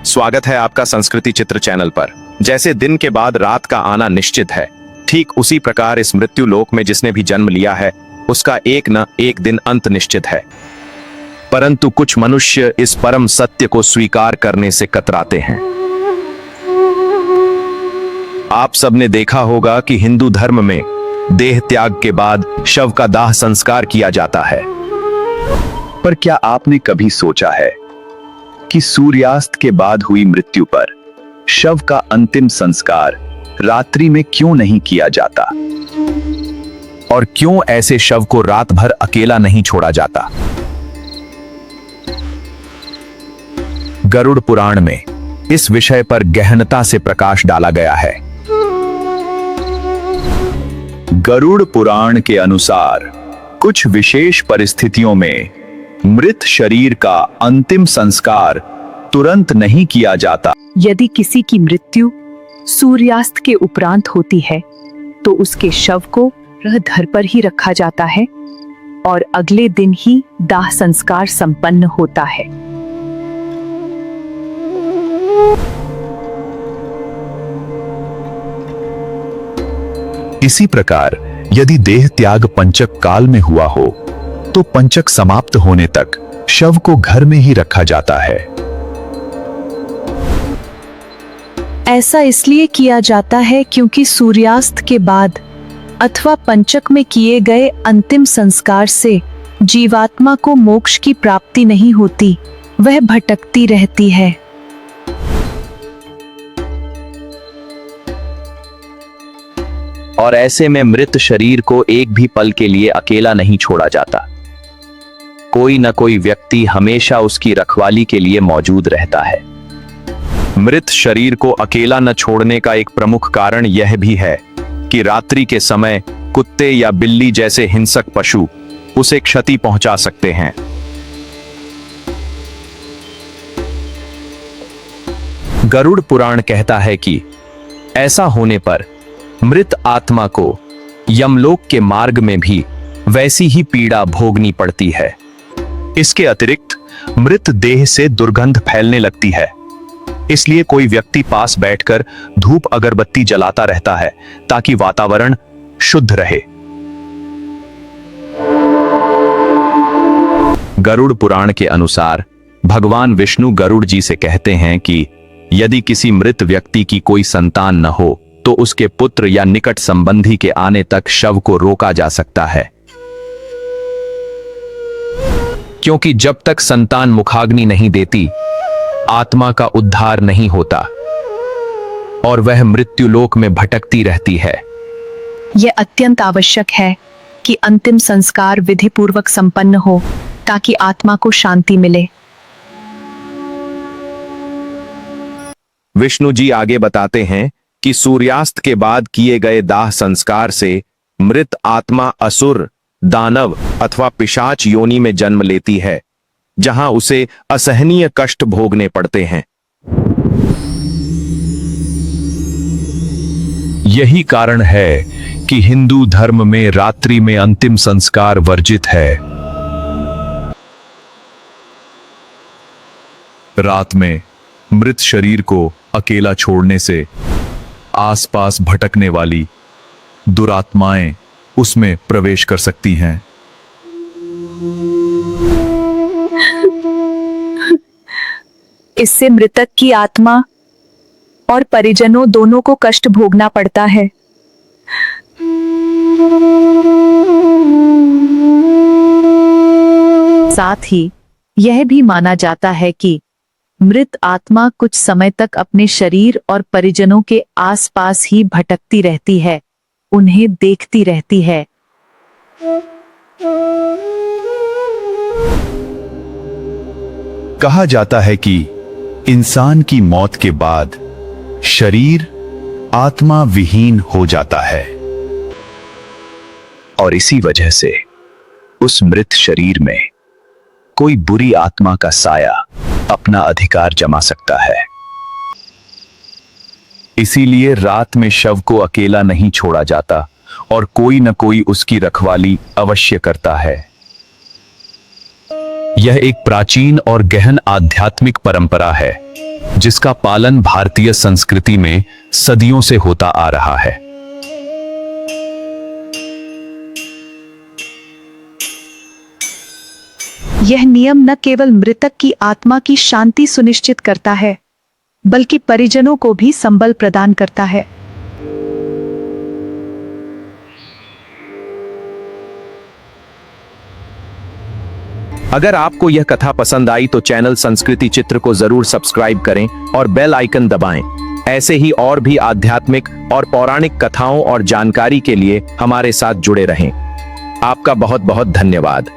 स्वागत है आपका संस्कृति चित्र चैनल पर। जैसे दिन के बाद रात का आना निश्चित है, ठीक उसी प्रकार इस मृत्यु लोक में जिसने भी जन्म लिया है उसका एक न एक दिन अंत निश्चित है। परंतु कुछ मनुष्य इस परम सत्य को स्वीकार करने से कतराते हैं। आप सबने देखा होगा कि हिंदू धर्म में देह त्याग के बाद शव का दाह संस्कार किया जाता है। पर क्या आपने कभी सोचा है कि सूर्यास्त के बाद हुई मृत्यु पर शव का अंतिम संस्कार रात्रि में क्यों नहीं किया जाता? और क्यों ऐसे शव को रात भर अकेला नहीं छोड़ा जाता? गरुड़ पुराण में इस विषय पर गहनता से प्रकाश डाला गया है। गरुड़ पुराण के अनुसार कुछ विशेष परिस्थितियों में मृत शरीर का अंतिम संस्कार तुरंत नहीं किया जाता। यदि किसी की मृत्यु सूर्यास्त के उपरांत होती है तो उसके शव को धर पर ही रखा जाता है और अगले दिन ही दाह संस्कार संपन्न होता है। इसी प्रकार यदि देह त्याग पंचक काल में हुआ हो तो पंचक समाप्त होने तक शव को घर में ही रखा जाता है। ऐसा इसलिए किया जाता है क्योंकि सूर्यास्त के बाद अथवा पंचक में किए गए अंतिम संस्कार से जीवात्मा को मोक्ष की प्राप्ति नहीं होती, वह भटकती रहती है। और ऐसे में मृत शरीर को एक भी पल के लिए अकेला नहीं छोड़ा जाता। कोई न कोई व्यक्ति हमेशा उसकी रखवाली के लिए मौजूद रहता है। मृत शरीर को अकेला न छोड़ने का एक प्रमुख कारण यह भी है कि रात्रि के समय कुत्ते या बिल्ली जैसे हिंसक पशु उसे क्षति पहुंचा सकते हैं। गरुड़ पुराण कहता है कि ऐसा होने पर मृत आत्मा को यमलोक के मार्ग में भी वैसी ही पीड़ा भोगनी पड़ती है। इसके अतिरिक्त मृत देह से दुर्गंध फैलने लगती है, इसलिए कोई व्यक्ति पास बैठकर धूप अगरबत्ती जलाता रहता है ताकि वातावरण शुद्ध रहे। गरुड़ पुराण के अनुसार भगवान विष्णु गरुड़ जी से कहते हैं कि यदि किसी मृत व्यक्ति की कोई संतान न हो तो उसके पुत्र या निकट संबंधी के आने तक शव को रोका जा सकता है, क्योंकि जब तक संतान मुखाग्नि नहीं देती आत्मा का उद्धार नहीं होता और वह मृत्युलोक में भटकती रहती है। यह अत्यंत आवश्यक है कि अंतिम संस्कार विधि पूर्वक संपन्न हो ताकि आत्मा को शांति मिले। विष्णु जी आगे बताते हैं कि सूर्यास्त के बाद किए गए दाह संस्कार से मृत आत्मा असुर, दानव अथवा पिशाच योनि में जन्म लेती है, जहां उसे असहनीय कष्ट भोगने पड़ते हैं। यही कारण है कि हिंदू धर्म में रात्रि में अंतिम संस्कार वर्जित है। रात में मृत शरीर को अकेला छोड़ने से आसपास भटकने वाली दुरात्माएं उसमें प्रवेश कर सकती हैं। इससे मृतक की आत्मा और परिजनों दोनों को कष्ट भोगना पड़ता है। साथ ही यह भी माना जाता है कि मृत आत्मा कुछ समय तक अपने शरीर और परिजनों के आसपास ही भटकती रहती है, उन्हें देखती रहती है। कहा जाता है कि इंसान की मौत के बाद शरीर आत्मा विहीन हो जाता है और इसी वजह से उस मृत शरीर में कोई बुरी आत्मा का साया अपना अधिकार जमा सकता है। इसीलिए रात में शव को अकेला नहीं छोड़ा जाता और कोई न कोई उसकी रखवाली अवश्य करता है। यह एक प्राचीन और गहन आध्यात्मिक परंपरा है जिसका पालन भारतीय संस्कृति में सदियों से होता आ रहा है। यह नियम न केवल मृतक की आत्मा की शांति सुनिश्चित करता है, बल्कि परिजनों को भी संबल प्रदान करता है। अगर आपको यह कथा पसंद आई तो चैनल संस्कृति चित्र को जरूर सब्सक्राइब करें और बेल आइकन दबाएं। ऐसे ही और भी आध्यात्मिक और पौराणिक कथाओं और जानकारी के लिए हमारे साथ जुड़े रहें। आपका बहुत बहुत धन्यवाद।